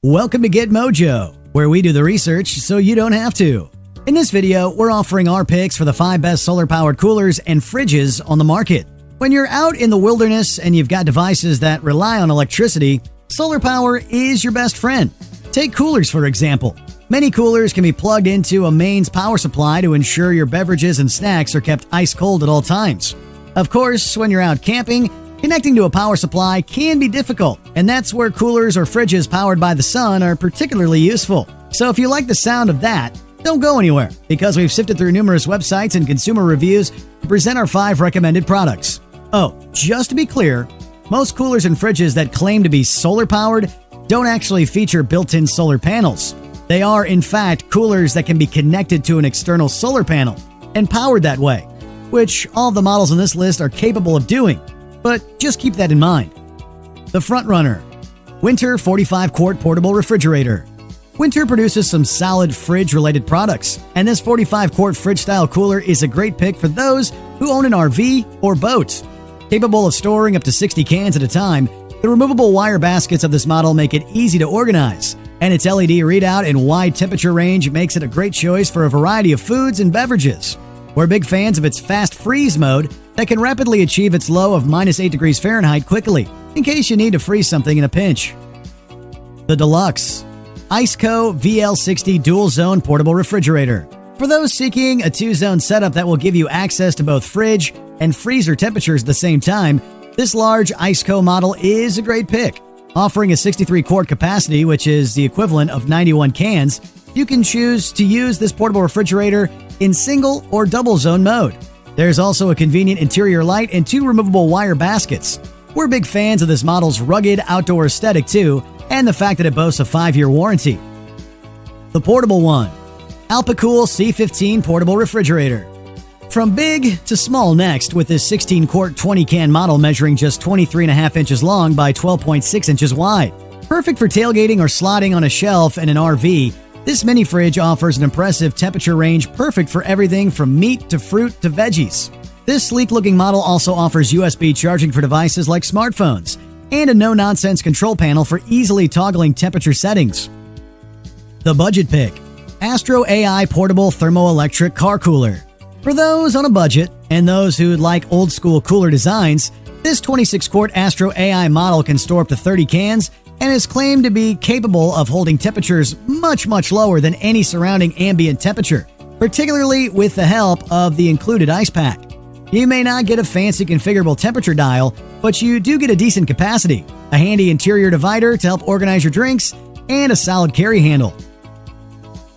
Welcome to Get Mojo, where we do the research so you don't have to. In this video, we're offering our picks for the 5 best solar-powered coolers and fridges on the market. When you're out in the wilderness and you've got devices that rely on electricity, solar power is your best friend. Take coolers, for example. Many coolers can be plugged into a mains power supply to ensure your beverages and snacks are kept ice cold at all times. Of course, when you're out camping, connecting to a power supply can be difficult, and that's where coolers or fridges powered by the sun are particularly useful. So if you like the sound of that, don't go anywhere, because we've sifted through numerous websites and consumer reviews to present our 5 recommended products. Oh, just to be clear, most coolers and fridges that claim to be solar-powered don't actually feature built-in solar panels. They are, in fact, coolers that can be connected to an external solar panel and powered that way, which all of the models on this list are capable of doing. But just keep that in mind. The Frontrunner Winter 45-quart Portable Refrigerator. Winter produces some solid fridge-related products, and this 45-quart fridge-style cooler is a great pick for those who own an RV or boat. Capable of storing up to 60 cans at a time, the removable wire baskets of this model make it easy to organize, and its LED readout and wide temperature range makes it a great choice for a variety of foods and beverages. We're big fans of its fast freeze mode that can rapidly achieve its low of -8 degrees Fahrenheit quickly, in case you need to freeze something in a pinch. The Deluxe Iceco VL60 Dual Zone Portable Refrigerator. For those seeking a 2-zone setup that will give you access to both fridge and freezer temperatures at the same time, this large Iceco model is a great pick. Offering a 63-quart capacity, which is the equivalent of 91 cans, you can choose to use this portable refrigerator in single or double zone mode. There's also a convenient interior light and 2 removable wire baskets. We're big fans of this model's rugged outdoor aesthetic too, and the fact that it boasts a 5-year warranty. The Portable One Alpicool C15 Portable Refrigerator. From big to small next, with this 16-quart 20-can model measuring just 23.5 inches long by 12.6 inches wide. Perfect for tailgating or slotting on a shelf in an RV, this mini fridge offers an impressive temperature range perfect for everything from meat to fruit to veggies. This sleek-looking model also offers USB charging for devices like smartphones and a no-nonsense control panel for easily toggling temperature settings. The Budget Pick Astro AI Portable Thermoelectric Car Cooler. For those on a budget and those who'd like old-school cooler designs, this 26-quart Astro AI model can store up to 30 cans and is claimed to be capable of holding temperatures much lower than any surrounding ambient temperature, particularly with the help of the included ice pack. You may not get a fancy configurable temperature dial, but you do get a decent capacity, a handy interior divider to help organize your drinks, and a solid carry handle.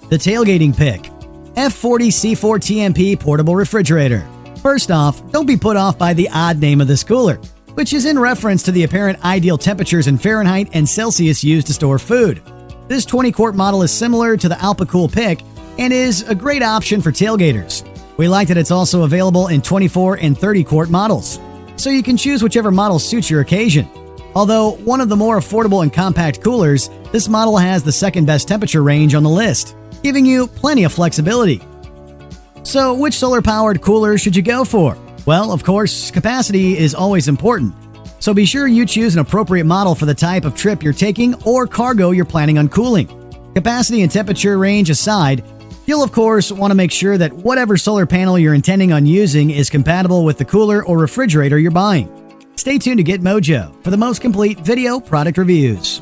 The Tailgating Pick F40 C4 TMP Portable Refrigerator. First off, don't be put off by the odd name of this cooler, which is in reference to the apparent ideal temperatures in Fahrenheit and Celsius used to store food. This 20-quart model is similar to the Alpicool Pick and is a great option for tailgaters. We like that it's also available in 24 and 30-quart models, so you can choose whichever model suits your occasion. Although one of the more affordable and compact coolers, this model has the second best temperature range on the list, giving you plenty of flexibility. So which solar-powered cooler should you go for? Well, of course, capacity is always important, so be sure you choose an appropriate model for the type of trip you're taking or cargo you're planning on cooling. Capacity and temperature range aside, you'll of course want to make sure that whatever solar panel you're intending on using is compatible with the cooler or refrigerator you're buying. Stay tuned to Get Mojo for the most complete video product reviews.